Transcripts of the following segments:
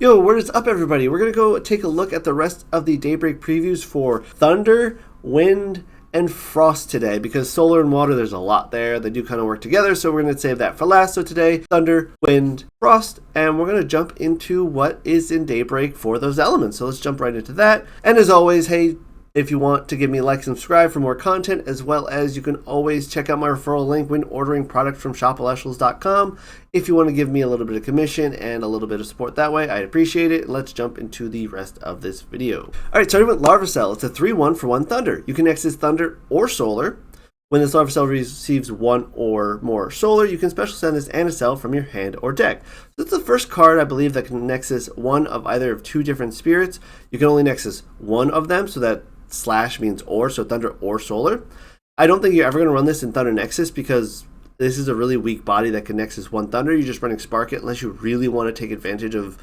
Yo, what is up, everybody? We're going to go take a look at the rest of the Daybreak previews for Thunder, Wind, and Frost today, because Solar and Water, there's a lot there. They do kind of work together, so we're going to save that for last. So today, Thunder, Wind, Frost, and we're going to jump into what is in Daybreak for those elements. So let's jump right into that. And as always, hey, if you want to give me a like and subscribe for more content, as well as you can always check out my referral link when ordering product from shop.elestrals.com. If you want to give me a little bit of commission and a little bit of support that way, I'd appreciate it. Let's jump into the rest of this video. Alright, starting with Larva Cell. It's a 3-1 for 1 Thunder. You can access Thunder or Solar. When this Larva Cell receives 1 or more Solar, you can special send this anel from your hand or deck. So this is the first card, I believe, that can nexus one of either of 2 different spirits. You can only nexus one of them, so that slash means or, so Thunder or Solar. I don't think you're ever going to run this in Thunder Nexus because this is a really weak body that can nexus 1 Thunder. You're just running Spark It unless you really want to take advantage of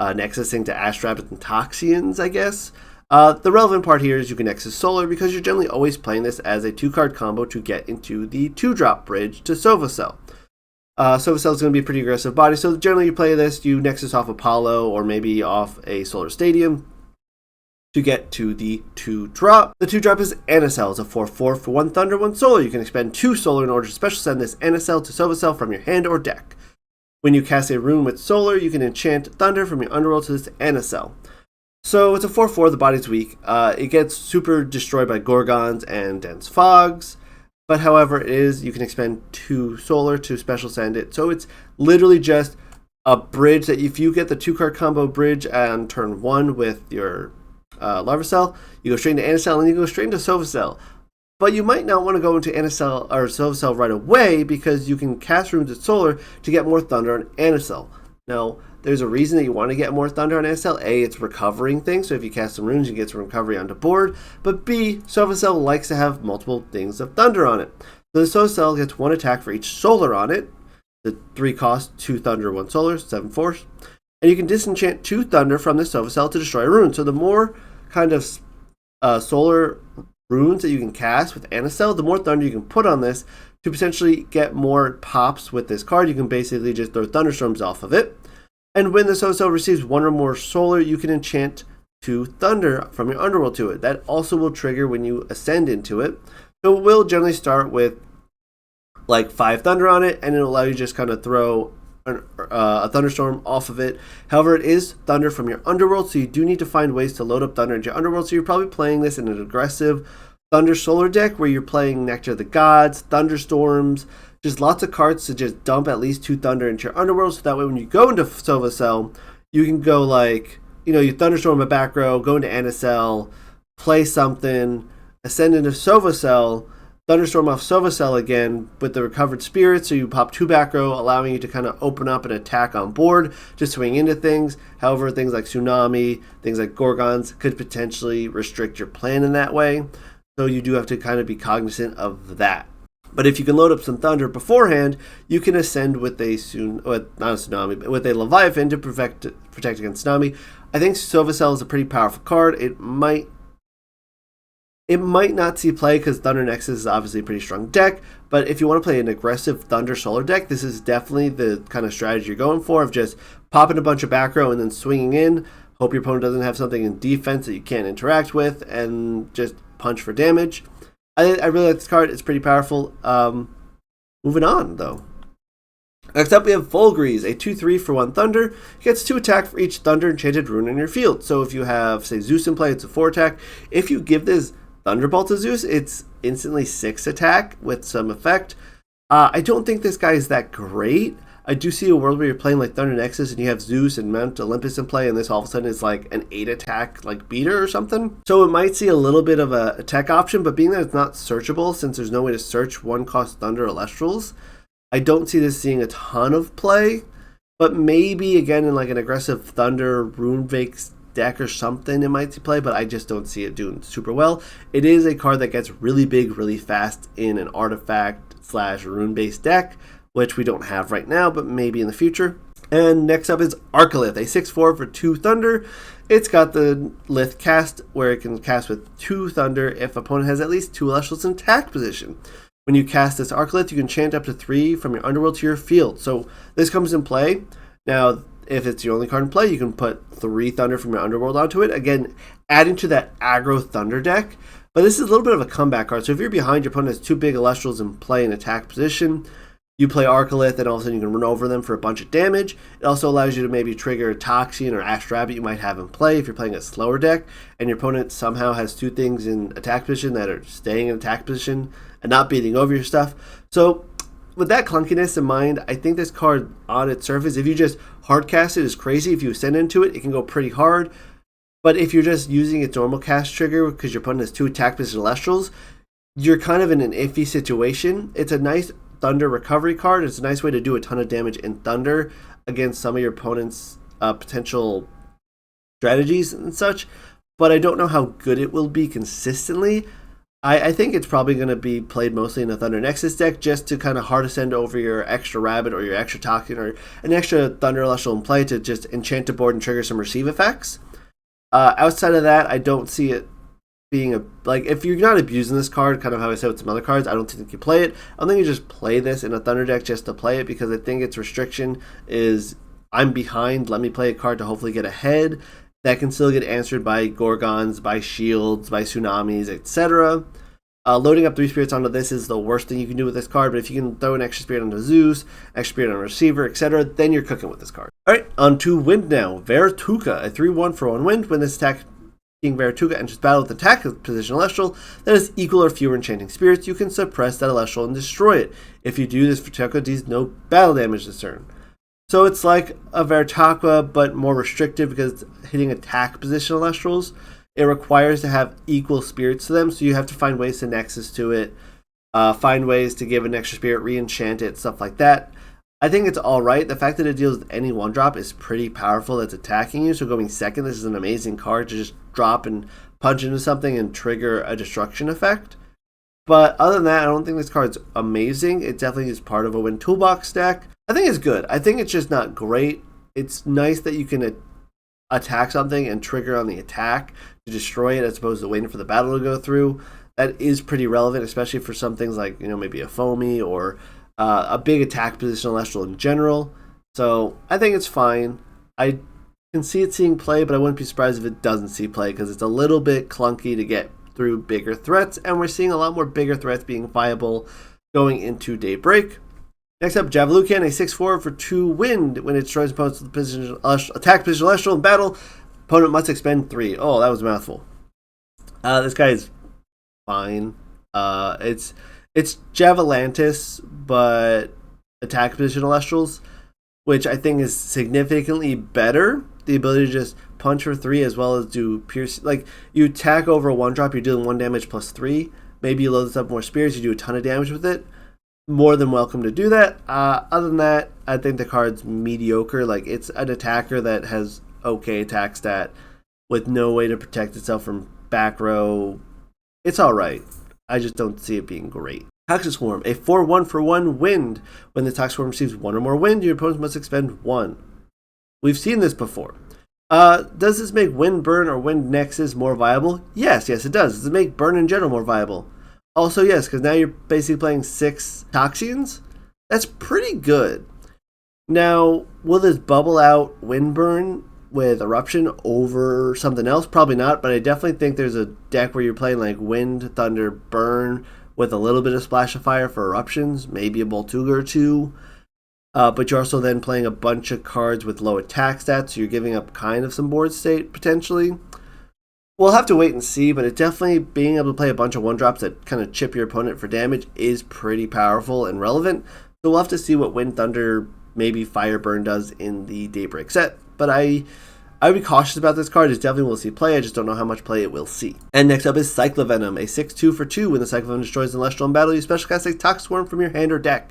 nexusing to Ash Rabbit and Toxians, I guess. The relevant part here is you can nexus Solar because you're generally always playing this as a 2-card combo to get into the 2-drop bridge to Sova Cell. Sova Cell is going to be a pretty aggressive body, so generally you play this, you nexus off Apollo or maybe off a Solar Stadium to get to the 2-drop. The 2-drop is Anel. It's a 4-4 for 1 Thunder, 1 Solar. You can expend 2 Solar in order to special send this Anel to Sova Cell from your hand or deck. When you cast a rune with Solar, you can enchant Thunder from your underworld to this Anel. So it's a 4-4, the body's weak. It gets super destroyed by Gorgons and Dense Fogs, but however it is, you can expend 2 Solar to special send it. So it's literally just a bridge that if you get the 2-card combo bridge on turn 1 with your Larva Cell, you go straight into Anel and you go straight into Sova Cell. But you might not want to go into Anel or Sova Cell right away because you can cast runes at Solar to get more Thunder on Anel. Now, there's a reason that you want to get more Thunder on Anel. A, it's recovering things, so if you cast some runes, you get some recovery onto board. But B, Sova Cell likes to have multiple things of Thunder on it. So the Sova Cell gets 1 attack for each Solar on it. The 3 cost, 2 Thunder, 1 Solar, 7 force. And you can disenchant 2 Thunder from the Sova Cell to destroy a rune. So the more kind of Solar runes that you can cast with Anel, the more Thunder you can put on this to potentially get more pops with this card. You can basically just throw Thunderstorms off of it. And when the Sova Cell receives 1 or more Solar, you can enchant 2 Thunder from your underworld to it. That also will trigger when you ascend into it. So it will generally start with like 5 Thunder on it, and it'll allow you to just kind of throw a Thunderstorm off of it. However, it is Thunder from your underworld, so you do need to find ways to load up Thunder into your underworld. So you're probably playing this in an aggressive Thunder Solar deck where you're playing Nectar of the Gods, Thunderstorms, just lots of cards to just dump at least 2 Thunder into your underworld, so that way when you go into Sova Cell, you can go like, you Thunderstorm a back row, go into Anel, play something, ascend into Sova Cell, Thunderstorm off Sova Cell again with the recovered spirit, so you pop 2 back row, allowing you to kind of open up an attack on board to swing into things. However, things like Tsunami, things like Gorgons could potentially restrict your plan in that way, so you do have to kind of be cognizant of that. But if you can load up some Thunder beforehand, you can ascend with a with a Leviathan to protect against Tsunami. I think Sova Cell is a pretty powerful card. It might not see play because Thunder Nexus is obviously a pretty strong deck, but if you want to play an aggressive Thunder Solar deck, this is definitely the kind of strategy you're going for, of just popping a bunch of back row and then swinging in, hope your opponent doesn't have something in defense that you can't interact with, and just punch for damage. I really like this card. It's pretty powerful. Moving on, though. Next up, we have fgre, a 2-3 for 1 Thunder. It gets 2 attack for each Thunder enchanted rune in your field. So if you have, say, Zeus in play, it's a 4 attack. If you give this Thunderbolt to Zeus, it's instantly 6 attack with some effect. I don't think this guy is that great. I do see a world where you're playing like Thunder Nexus and you have Zeus and Mount Olympus in play, and this all of a sudden is like an 8 attack like beater or something. So it might see a little bit of a tech option, but being that it's not searchable, since there's no way to search 1-cost Thunder Elestrals, I don't see this seeing a ton of play. But maybe again in like an aggressive Thunder Runevake deck or something it might see play, but I just don't see it doing super well. It is a card that gets really big really fast in an artifact / rune based deck, which we don't have right now, but maybe in the future. And next up is arleth, a 6-4 for 2 Thunder. It's got the Lith cast, where it can cast with 2 Thunder if opponent has at least 2 Elestrals in attack position. When you cast this arleth, you can chant up to 3 from your underworld to your field. So this comes in play. Now, if it's your only card in play, you can put 3 Thunder from your Underworld onto it. Again, adding to that aggro Thunder deck. But this is a little bit of a comeback card. So if you're behind, your opponent has 2 big Elestrals in play in attack position. You play arleth, and all of a sudden you can run over them for a bunch of damage. It also allows you to maybe trigger a Toxin or Ash Rabbit you might have in play if you're playing a slower deck, and your opponent somehow has 2 things in attack position that are staying in attack position and not beating over your stuff. So with that clunkiness in mind, I think this card on its surface, if you just hard cast it, is crazy. If you ascend into it, it can go pretty hard. But if you're just using its normal cast trigger because your opponent has 2 attack position Elestrals, you're kind of in an iffy situation. It's a nice Thunder recovery card. It's a nice way to do a ton of damage in Thunder against some of your opponent's potential strategies and such, but I don't know how good it will be consistently. I think it's probably going to be played mostly in a Thunder Nexus deck just to kind of hard ascend over your extra Rabbit or your extra Toxin or an extra Thunder Celestial in play to just enchant a board and trigger some receive effects. Outside of that, I don't see it being if you're not abusing this card, kind of how I said with some other cards, I don't think you play it. I don't think you just play this in a Thunder deck just to play it, because I think its restriction is I'm behind, let me play a card to hopefully get ahead. That can still get answered by Gorgons, by Shields, by Tsunamis, etc. Loading up 3 spirits onto this is the worst thing you can do with this card, but if you can throw an extra spirit onto Zeus, extra spirit on Receiver, etc., then you're cooking with this card. Alright, on to Wind now. Veruka, a 3/1 for 1 Wind. When this attack Veruka enters battle with attack position Elestral that has equal or fewer enchanting spirits, you can suppress that Elestral and destroy it. If you do, this Veruka deals no battle damage this turn. So it's like a Veruka, but more restrictive because it's hitting attack position Elestrals. It requires to have equal spirits to them, so you have to find ways to Nexus to it, find ways to give an extra spirit, re-enchant it, stuff like that. I think it's alright. The fact that it deals with any 1-drop is pretty powerful that's attacking you, so going second, this is an amazing card to just drop and punch into something and trigger a destruction effect. But other than that, I don't think this card's amazing. It definitely is part of a Wind Toolbox deck. I think it's good. I think it's just not great. It's nice that you can attack something and trigger on the attack to destroy it as opposed to waiting for the battle to go through. That is pretty relevant, especially for some things like, maybe a Foamy or a big attack position Celestial in general. So I think it's fine. I can see it seeing play, but I wouldn't be surprised if it doesn't see play because it's a little bit clunky to get through bigger threats, and we're seeing a lot more bigger threats being viable going into Daybreak. Next up, Javan, a 6/4 for 2 Wind. When it destroys opponent's position, attack position Celestial in battle, opponent must expend 3. Oh, that was a mouthful. This guy is fine. It's Javalantis, but attack position Elestrals, which I think is significantly better. The ability to just punch for 3 as well as do pierce. Like, you attack over a 1-drop, you're dealing 1 damage plus 3. Maybe you load this up more spirits, you do a ton of damage with it. More than welcome to do that. Other than that, I think the card's mediocre. Like, it's an attacker that has okay attack stat with no way to protect itself from back row. It's alright. I just don't see it being great. Toxic Swarm, a 4/1 for 1 Wind. When the Toxic Swarm receives 1 or more wind, your opponent must expend 1. We've seen this before. Does this make Wind Burn or Wind Nexus more viable? Yes, it does. Does it make Burn in general more viable? Also, yes, because now you're basically playing 6 Toxins. That's pretty good. Now, will this bubble out Wind Burn with Eruption over something else? Probably not, but I definitely think there's a deck where you're playing like Wind, Thunder, Burn with a little bit of Splash of Fire for Eruptions, maybe a Boltuga or 2. But you're also then playing a bunch of cards with low attack stats, so you're giving up kind of some board state potentially. We'll have to wait and see, but it definitely being able to play a bunch of 1-drops that kind of chip your opponent for damage is pretty powerful and relevant. So we'll have to see what Wind, Thunder, maybe Fire Burn does in the Daybreak set. But I would be cautious about this card. It definitely will see play. I just don't know how much play it will see. And next up is Venom, a 6/2 for 2. When the Venom destroys an Celestial in battle, you special cast a Toxic Swarm from your hand or deck.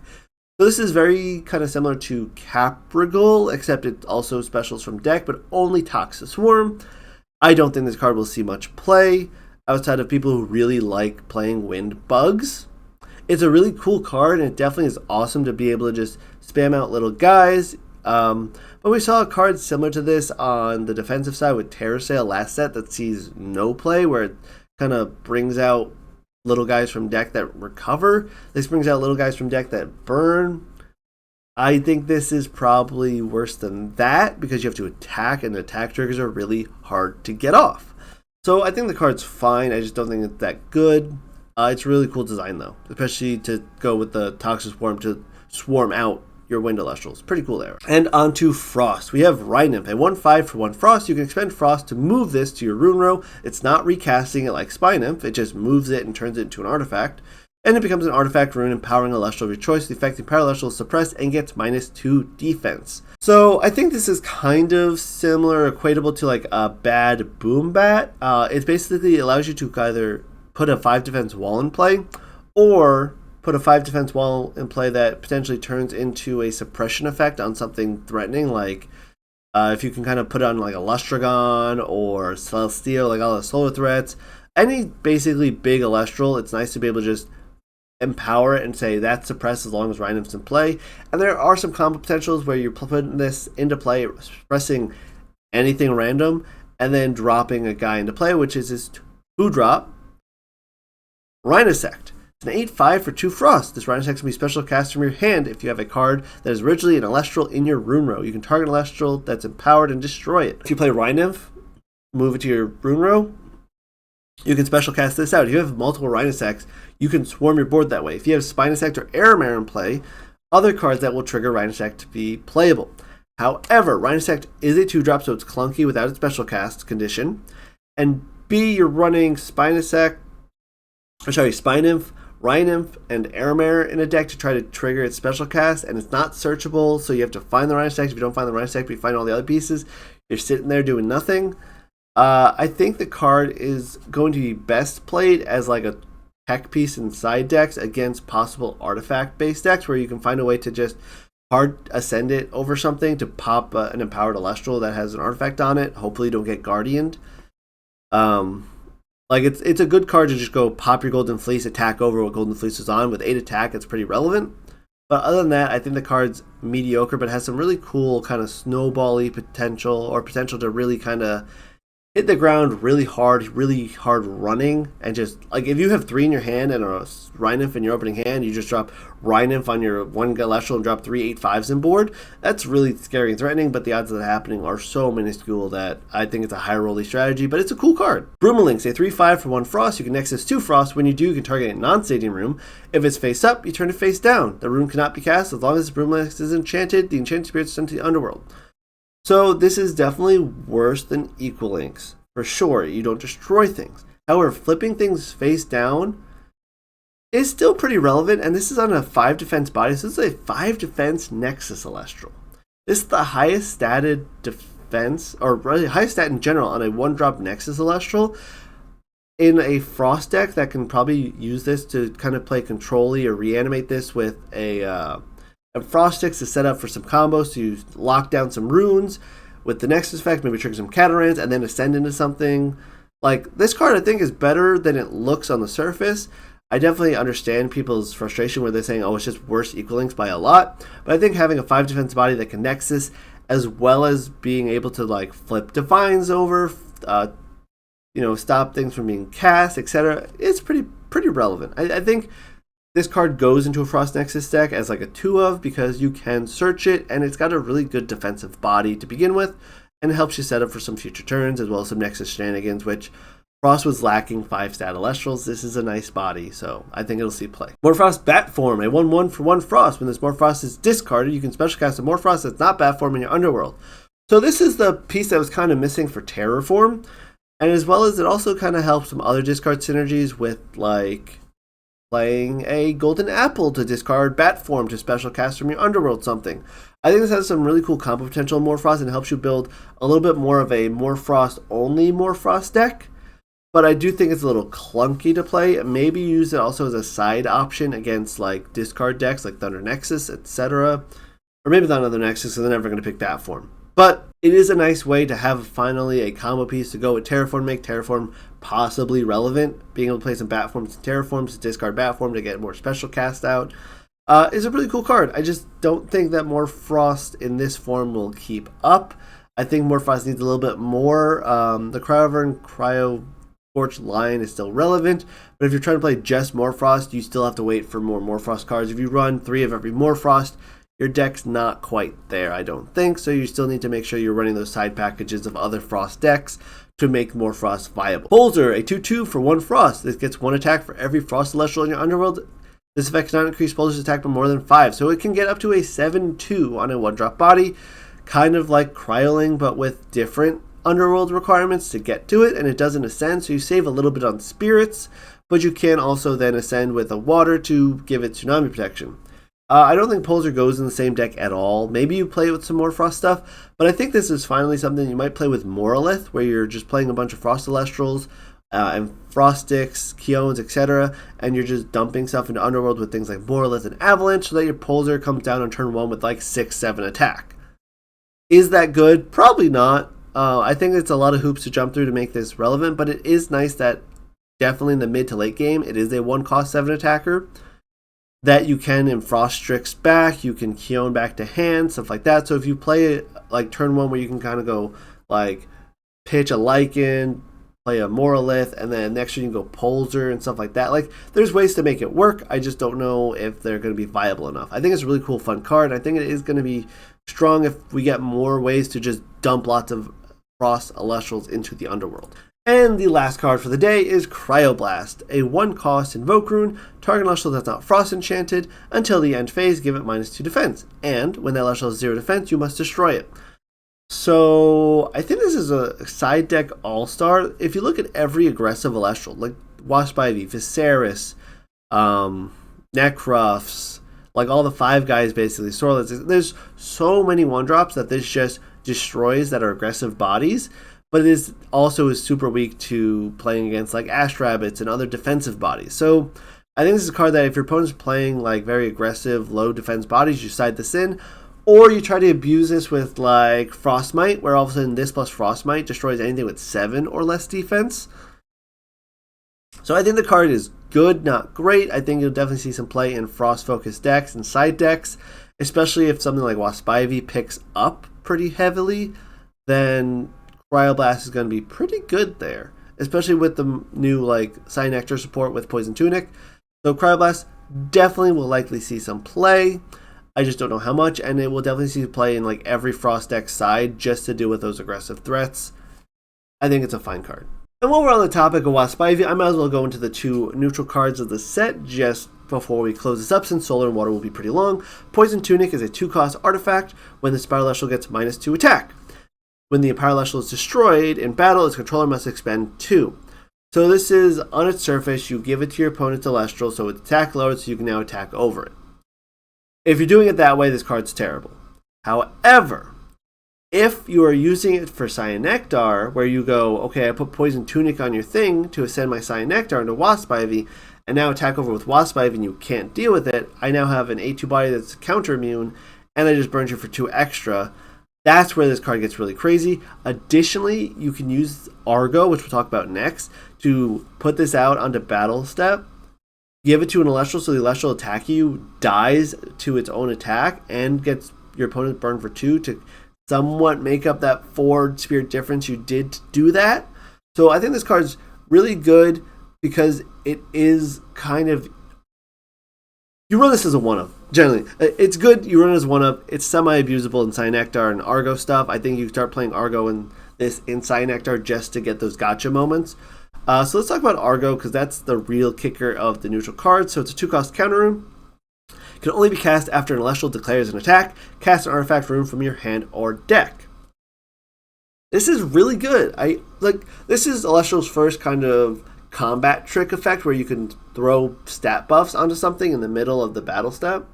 So this is very kind of similar to Caprigal, except it also specials from deck, but only Toxic Swarm. I don't think this card will see much play outside of people who really like playing Wind Bugs. It's a really cool card, and it definitely is awesome to be able to just spam out little guys. But we saw a card similar to this on the defensive side with Terrasail last set that sees no play, where it kind of brings out little guys from deck that recover. This brings out little guys from deck that burn. I think this is probably worse than that because you have to attack, and attack triggers are really hard to get off. So I think the card's fine. I just don't think it's that good. It's really cool design though, especially to go with the Toxic Swarm to swarm out your wind Elestrals. Pretty cool there. And on to Frost. We have Rhinos, a 1/5 for 1 Frost. You can expend Frost to move this to your rune row. It's not recasting it like Spy Nymph. It just moves it and turns it into an artifact. And it becomes an artifact rune empowering Elestral of your choice. The affecting power Elestral is suppressed and gets -2 defense. So I think this is kind of similar, equatable to like a bad Boom Bat. It basically allows you to either put a 5 defense wall in play, or put a 5 defense wall in play that potentially turns into a suppression effect on something threatening, like if you can kind of put it on like a Lustragon or Celestial, like all the solar threats. Any basically big Elestral, it's nice to be able to just empower it and say that's suppressed as long as Rhinos in play. And there are some combo potentials where you're putting this into play, suppressing anything random, and then dropping a guy into play, which is this 2-drop Rhinosect. It's an 8/5 for 2 Frost. This Rhinosect can be special cast from your hand if you have a card that is originally an Elestral in your rune row. You can target an Elestral that's empowered and destroy it. If you play Rhinos, move it to your rune row, you can special cast this out. If you have multiple Rhinosects, you can swarm your board that way. If you have Spinosect or Aramare in play, other cards that will trigger Rhinosect to be playable. However, Rhinosect is a 2-drop, so it's clunky without a special cast condition. And B, you're running Spy Nymph, Rhinos, and Aramare in a deck to try to trigger its special cast, and it's not searchable, so you have to find the Rhinosect. If you don't find the Rhinosect, but you find all the other pieces, you're sitting there doing nothing. I think the card is going to be best played as like a tech piece in side decks against possible artifact-based decks where you can find a way to just hard ascend it over something to pop an empowered Elestral that has an artifact on it. Hopefully you don't get Guardianed. Like it's a good card to just go pop your Golden Fleece, attack over what Golden Fleece is on. With 8 attack, it's pretty relevant. But other than that, I think the card's mediocre, but has some really cool kind of snowball-y potential, or potential to really kind of hit the ground really hard running, and just like if you have 3 in your hand and a Rhinos in your opening hand, you just drop Rhinos on your 1 Elestral and drop 3 8/5s in board. That's really scary and threatening, but the odds of that happening are so minuscule that I think it's a high rolly strategy, but it's a cool card. Broomalinx, a 3/5 for 1 Frost. You can Nexus 2 Frost. When you do, you can target a non-stadium room. If it's face up, you turn it face down. The room cannot be cast as long as Broomalinx is enchanted. The enchanted spirit is sent to the underworld. So this is definitely worse than Equalinx. For sure, you don't destroy things. However, flipping things face down is still pretty relevant, and this is on a 5 defense body, so this is a 5 defense Nexus Elestral. This is the highest statted defense, or really highest stat in general, on a 1-drop Nexus Elestral. In a Frost deck that can probably use this to kind of play Control-y or reanimate this with a Frost Sticks to set up for some combos to lock down some runes with the Nexus effect, maybe trigger some Catarans, and then ascend into something. Like, this card I think is better than it looks on the surface. I definitely understand people's frustration where they're saying, oh, it's just worse Equalinx by a lot. But I think having a 5 defense body that can Nexus, as well as being able to like flip Divines over, stop things from being cast, etc., is pretty relevant. I think this card goes into a Frost Nexus deck as like a 2 of, because you can search it, and it's got a really good defensive body to begin with, and it helps you set up for some future turns, as well as some Nexus shenanigans, which Frost was lacking 5-stat Elestrals. This is a nice body, so I think it'll see play. Morfrost Bat Form, a 1/1 for 1 Frost. When this Morfrost is discarded, you can special cast a Morfrost that's not Bat Form in your Underworld. So this is the piece that was kind of missing for Terraform, and as well as it also kind of helps some other discard synergies with like playing a Golden Apple to discard Bat Form to special cast from your Underworld something. I think this has some really cool combo potential in Morfrost and helps you build a little bit more of a Morfrost only Morfrost deck. But I do think it's a little clunky to play. Maybe use it also as a side option against like discard decks like Thunder Nexus, etc. Or maybe not Thunder Nexus, because they're never going to pick Bat Form. But it is a nice way to have finally a combo piece to go with Terraform, make Terraform possibly relevant. Being able to play some Bat Forms and Terraforms to discard Bat Form to get more special cast out is a really cool card. I just don't think that Morfrost in this form will keep up. I think Morfrost needs a little bit more. The Cryovern Cryo Scorch line is still relevant, but if you're trying to play just Morfrost, you still have to wait for more Morfrost cards. If you run 3 of every Morfrost, your deck's not quite there, I don't think, so you still need to make sure you're running those side packages of other Frost decks to make more Frost viable. Polzer, a 2/2 for 1 Frost. This gets 1 attack for every Frost Celestial in your Underworld. This effect cannot increase Polzer's attack by more than 5, so it can get up to a 7/2 on a 1-drop body, kind of like Cryoling, but with different Underworld requirements to get to it, and it doesn't ascend, so you save a little bit on spirits, but you can also then ascend with a water to give it tsunami protection. I don't think Polzer goes in the same deck at all. Maybe you play with some more Frost stuff, but I think this is finally something you might play with Arleth, where you're just playing a bunch of Frost Elestrals and Frost Sticks, Keons, etc., and you're just dumping stuff into Underworld with things like Arleth and Avalanche, so that your Polzer comes down on turn 1 with like 6-7 attack. Is that good? Probably not. I think it's a lot of hoops to jump through to make this relevant, but it is nice that definitely in the mid to late game, it is a 1-cost 7 attacker that you can in Frost Strix back, you can Keon back to hand, stuff like that. So if you play like turn 1 where you can kind of go like pitch a Lycan, play a Moralith, and then next turn you can go Polzer and stuff like that. Like, there's ways to make it work. I just don't know if they're going to be viable enough. I think it's a really cool, fun card. I think it is going to be strong if we get more ways to just dump lots of Frost Elestrals into the Underworld. And the last card for the day is Cryoblast, a 1-cost Invoke rune. Target Elestral that's not Frost Enchanted. Until the end phase, give it -2 defense. And when that Elestral has 0 defense, you must destroy it. So I think this is a side deck all-star. If you look at every aggressive Elestral, like Wasp Ivy, Viserys, Necruffs, like all the 5 guys basically, Sorlets, there's so many 1-drops that this just destroys that are aggressive bodies. But it is also super weak to playing against like Ash Rabbits and other defensive bodies. So I think this is a card that if your opponent's playing like very aggressive, low defense bodies, you side this in. Or you try to abuse this with like Frostmite, where all of a sudden this plus Frostmite destroys anything with 7 or less defense. So I think the card is good, not great. I think you'll definitely see some play in Frost-focused decks and side decks, especially if something like Wasp Ivy picks up pretty heavily, then Cryoblast is going to be pretty good there, especially with the new like Cyanectar support with Poison Tunic. So Cryoblast definitely will likely see some play. I just don't know how much, and it will definitely see play in like every Frost deck side just to deal with those aggressive threats. I think it's a fine card. And while we're on the topic of Wasp Ivy, I might as well go into the 2 neutral cards of the set just before we close this up, since Solar and Water will be pretty long. Poison Tunic is a 2-cost artifact. When the Spiral Celestial gets -2 attack. When the Spiral Celestial is destroyed in battle, its controller must expend 2. So this is, on its surface, you give it to your opponent's Celestial, so its attack lowered, so you can now attack over it. If you're doing it that way, this card's terrible. However, if you are using it for Cyanectar, where you go, okay, I put Poison Tunic on your thing to ascend my Cyanectar into Wasp Ivy, and now attack over with Wasp Ivy and you can't deal with it, I now have an A2 body that's counter immune, and I just burned you for 2 extra. That's where this card gets really crazy. Additionally, you can use Argo, which we'll talk about next, to put this out onto battle step. Give it to an Elestral, so the Elestral attack you dies to its own attack and gets your opponent burned for 2 to somewhat make up that 4 spirit difference you did to do that. So I think this card's really good because it is kind of... You run this as a 1-of. Generally, it's good. You run it as 1-of. It's semi-abusable in Cyanectar and Argo stuff. I think you start playing Argo in this in Cyanectar just to get those gotcha moments. So let's talk about Argo, because that's the real kicker of the neutral card. So it's a 2-cost counter rune. It can only be cast after an Celestial declares an attack. Cast an artifact rune from your hand or deck. This is really good. This is Elestral's first kind of combat trick effect, where you can throw stat buffs onto something in the middle of the battle step.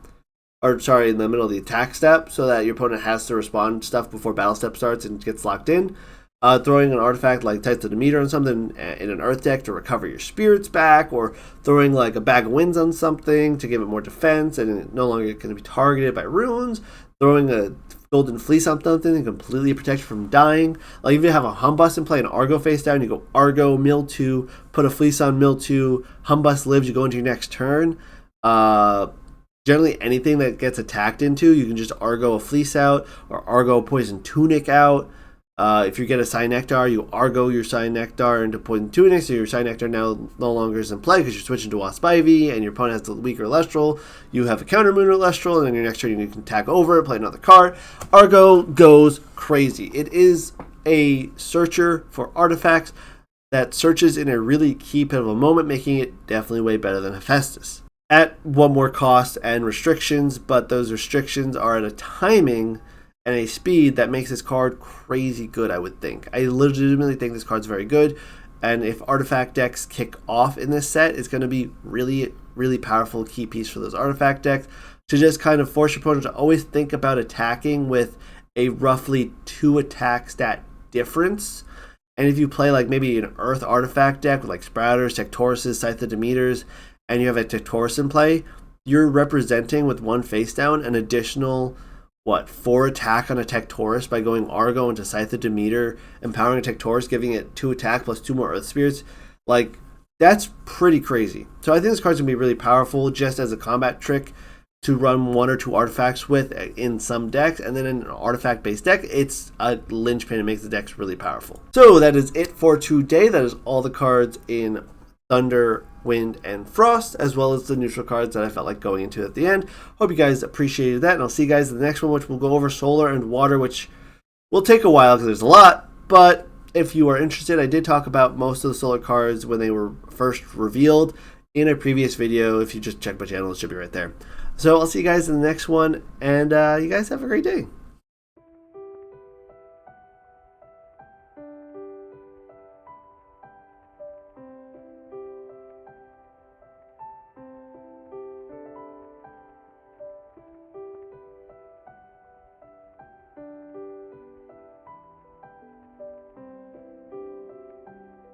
In the middle of the attack step, so that your opponent has to respond to stuff before battle step starts and gets locked in. Throwing an artifact like Tides of the Meter on something in an Earth deck to recover your spirits back, or throwing like a Bag of Winds on something to give it more defense and it no longer going to be targeted by runes. Throwing a Golden Fleece on something and completely protect you from dying. Like if you have a Humbus and play an Argo face down, you go Argo, mill 2, put a Fleece on, mill 2, Humbus lives, you go into your next turn. Generally, anything that gets attacked into, you can just Argo a Fleece out or Argo Poison Tunic out. If you get a Cyanectar, you Argo your Cyanectar into Poison Tunic, so your Cyanectar now no longer is in play because you're switching to Wasp Ivy, and your opponent has the weaker Elestral. You have a counter Moon Elestral, and then your next turn you can attack over, play another card. Argo goes crazy. It is a searcher for artifacts that searches in a really key pivotal moment, making it definitely way better than Hephaestus. At one more cost and restrictions, but those restrictions are at a timing and a speed that makes this card crazy good, I would think. I legitimately think this card's very good, and if artifact decks kick off in this set, it's going to be really, really powerful key piece for those artifact decks to just kind of force your opponent to always think about attacking with a roughly 2 attack stat difference. And if you play like maybe an Earth artifact deck with like Sprouters, Tectauruses, Scythe of Demeters, and you have a Tectaurus in play, you're representing with 1 face down an additional 4 attack on a Tectaurus by going Argo into Scythe of Demeter, empowering a Tectaurus, giving it 2 attack plus 2 more Earth Spirits. Like, that's pretty crazy. So I think this card's going to be really powerful just as a combat trick to run 1 or 2 artifacts with in some decks, and then in an artifact-based deck, it's a linchpin and makes the decks really powerful. So that is it for today. That is all the cards in Thunder, Wind, and Frost, as well as the neutral cards that I felt like going into at the end. Hope you guys appreciated that, and I'll see you guys in the next one, which will go over Solar and Water, which will take a while because there's a lot, but if you are interested, I did talk about most of the Solar cards when they were first revealed in a previous video. If you just check my channel, it should be right there. So I'll see you guys in the next one, and you guys have a great day.